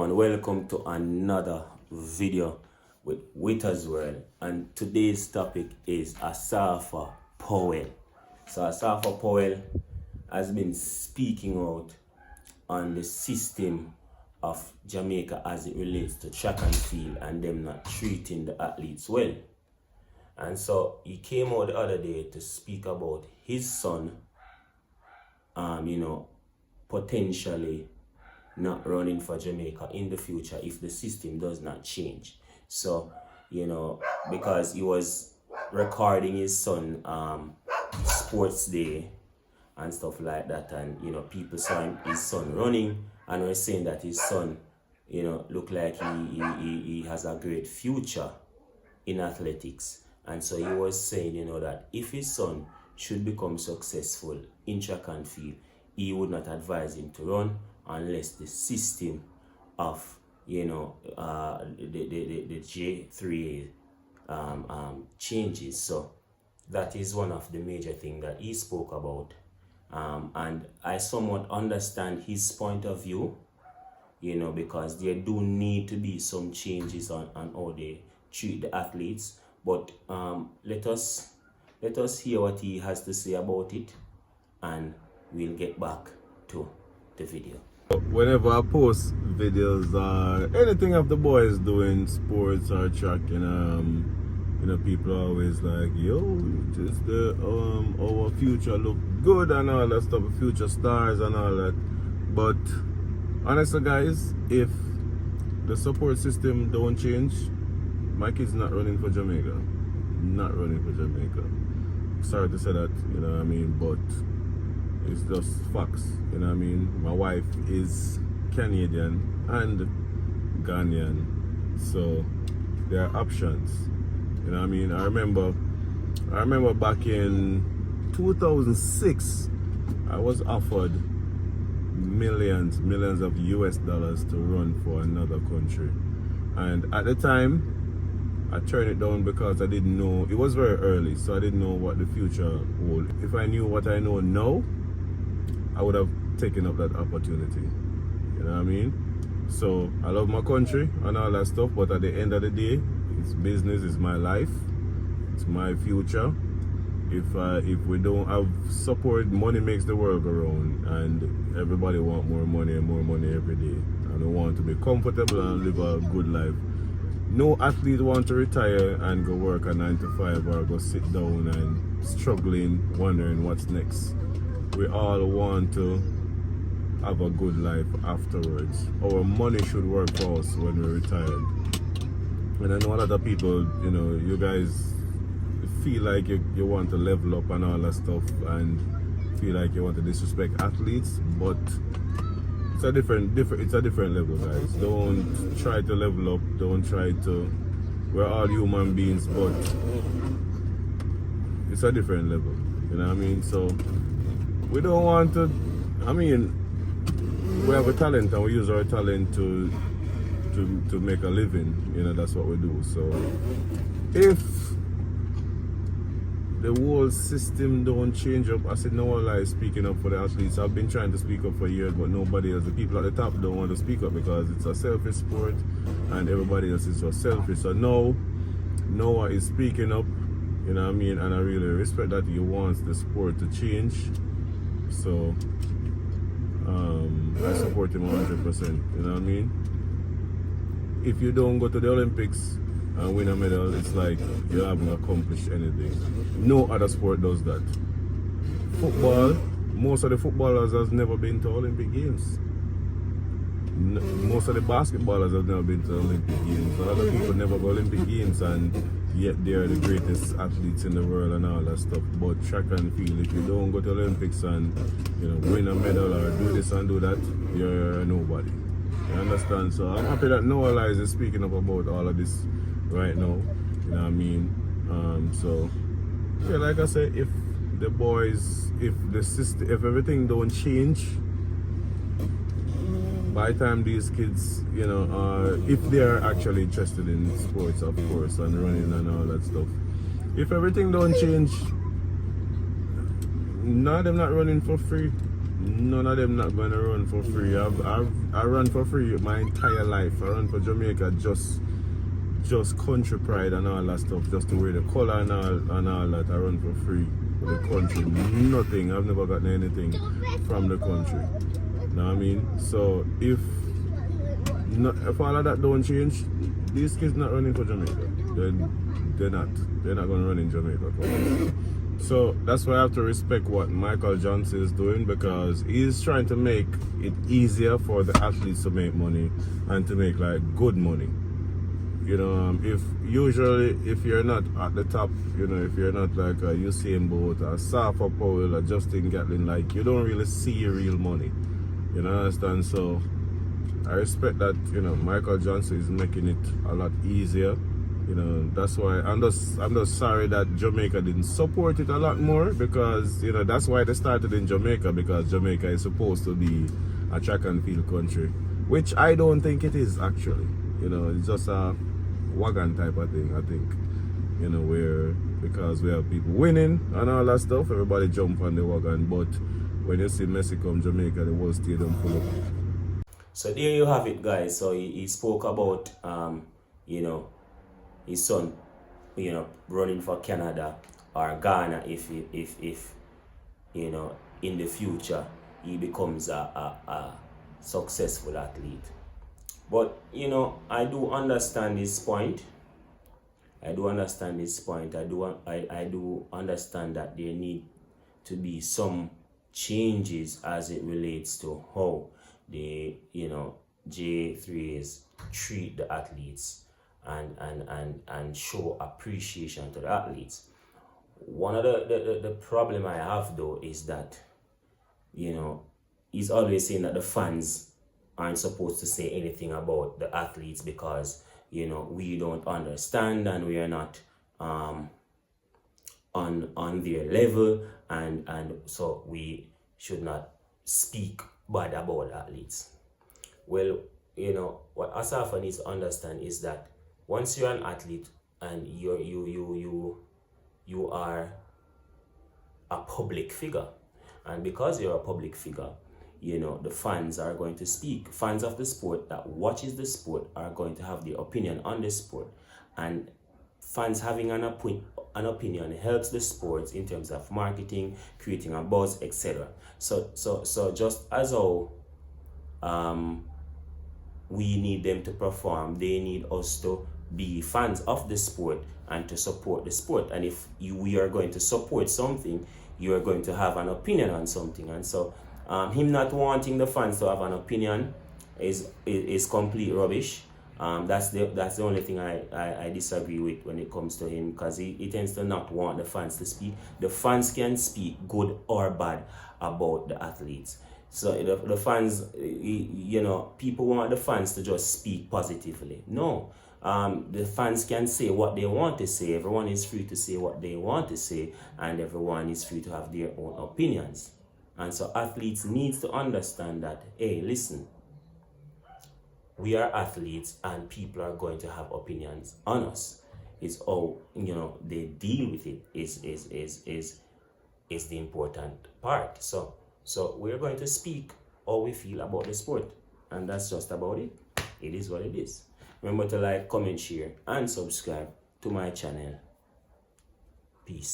and welcome to another video with Witter's World, and today's topic is Asafa Powell. So Asafa Powell has been speaking out on the system of Jamaica as it relates to track and field and them not treating the athletes well. And so he came out the other day to speak about his son, potentially not running for Jamaica in the future if the system does not change. So, because he was recording his son sports day and stuff like that, and people saw his son running and were saying that his son, looked like he has a great future in athletics. And so he was saying, that if his son should become successful in track and field, he would not advise him to run unless the system of the J3A changes. So that is one of the major things that he spoke about, and I somewhat understand his point of view, because there do need to be some changes on how they treat the athletes. But let us hear what he has to say about it, and we'll get back to the video. Whenever I post videos or anything of the boys doing sports or track, people are always like, yo, just our future look good and all that stuff, future stars and all that. But honestly, guys, if the support system don't change, my kid's not running for Jamaica. Not running for Jamaica. Sorry to say that, but it's just facts, My wife is Canadian and Ghanaian, so there are options, I remember back in 2006, I was offered millions of US dollars to run for another country, and at the time I turned it down because I didn't know, it was very early, so I didn't know what the future would. If I knew what I know now, I would have taken up that opportunity. So I love my country and all that stuff, but at the end of the day, it's business, it's my life, it's my future. If we don't have support, money makes the world go round, and everybody want more money every day, and they want to be comfortable and live a good life. No athlete want to retire and go work a 9 to 5 or go sit down and struggling, wondering what's next. We all want to have a good life afterwards. Our money should work for us when we're retired. And I know a lot of people, you guys feel like you want to level up and all that stuff, and feel like you want to disrespect athletes, but it's a different level, guys. Don't try to level up, we're all human beings, but it's a different level, So we don't want to, we have a talent and we use our talent to make a living, that's what we do. So if the whole system don't change up, I said no one is speaking up for the athletes. I've been trying to speak up for years, but nobody else, the people at the top don't want to speak up because it's a selfish sport and everybody else is so selfish. So now Noah is speaking up, and I really respect that he wants the sport to change. So I support him 100%, If you don't go to the Olympics and win a medal, it's like you haven't accomplished anything. No other sport does that. Football, most of the footballers has never been to Olympic Games. Most of the basketballers have never been to Olympic Games. A lot of people never go Olympic Games, and yet they are the greatest athletes in the world and all that stuff. But track and field, if you don't go to Olympics and win a medal or do this and do that, you're nobody. You understand? So I'm happy that Noah Lies is speaking up about all of this right now. So yeah, like I said, if the boys, if the system, if everything don't change, by the time these kids, if they are actually interested in sports, of course, and running and all that stuff, if everything don't change, now them not running for free. none of them not gonna run for free. I run for free my entire life. I run for Jamaica just country pride and all that stuff, just to wear the color and all that. I run for free for the country. Nothing. I've never gotten anything from the country. Know what I mean? So if all of that don't change, these kids not running for Jamaica. They're not. They're not gonna run in Jamaica. So that's why I have to respect what Michael Johnson is doing, because he's trying to make it easier for the athletes to make money and to make like good money. You know, if you're not at the top, you know, if you're not like a Usain Bolt or Asafa Powell or Justin Gatlin, like you don't really see real money. You know, understand? So I respect that, you know, Michael Johnson is making it a lot easier. You know, that's why I'm just sorry that Jamaica didn't support it a lot more, because, you know, that's why they started in Jamaica, because Jamaica is supposed to be a track and field country, which I don't think it is actually. You know, it's just a wagon type of thing, I think. You know, where because we have people winning and all that stuff, everybody jump on the wagon, but when you see Messi come Jamaica, the whole stadium full up. So there you have it, guys. So he spoke about you know, his son, you know, running for Canada or Ghana if you know, in the future he becomes a successful athlete. But you know, I do understand his point. I do understand that there need to be some changes as it relates to how the, you know, J3s treat the athletes and show appreciation to the athletes. One of the problem I have though is that, you know, he's always saying that the fans aren't supposed to say anything about the athletes because, you know, we don't understand and we are not on their level, and so we should not speak bad about athletes. Well, you know, what Asafa needs to understand is that once you're an athlete and you are a public figure, and because you're a public figure, you know, the fans are going to speak. Fans of the sport that watches the sport are going to have their opinion on the sport, and fans having an opinion helps the sports in terms of marketing, creating a buzz, etc. So just as how we need them to perform, they need us to be fans of the sport and to support the sport. And if we are going to support something, you are going to have an opinion on something. And so him not wanting the fans to have an opinion is complete rubbish. That's the only thing I disagree with when it comes to him, because he tends to not want the fans to speak. The fans can speak good or bad about the athletes. So the fans, you know, people want the fans to just speak positively. No, the fans can say what they want to say. Everyone is free to say what they want to say, and everyone is free to have their own opinions. And so athletes need to understand that, hey, listen, we are athletes and people are going to have opinions on us. It's all, you know, they deal with it is the important part. So we're going to speak how we feel about the sport, and that's just about it. It is what it is. Remember to like, comment, share, and subscribe to my channel. Peace.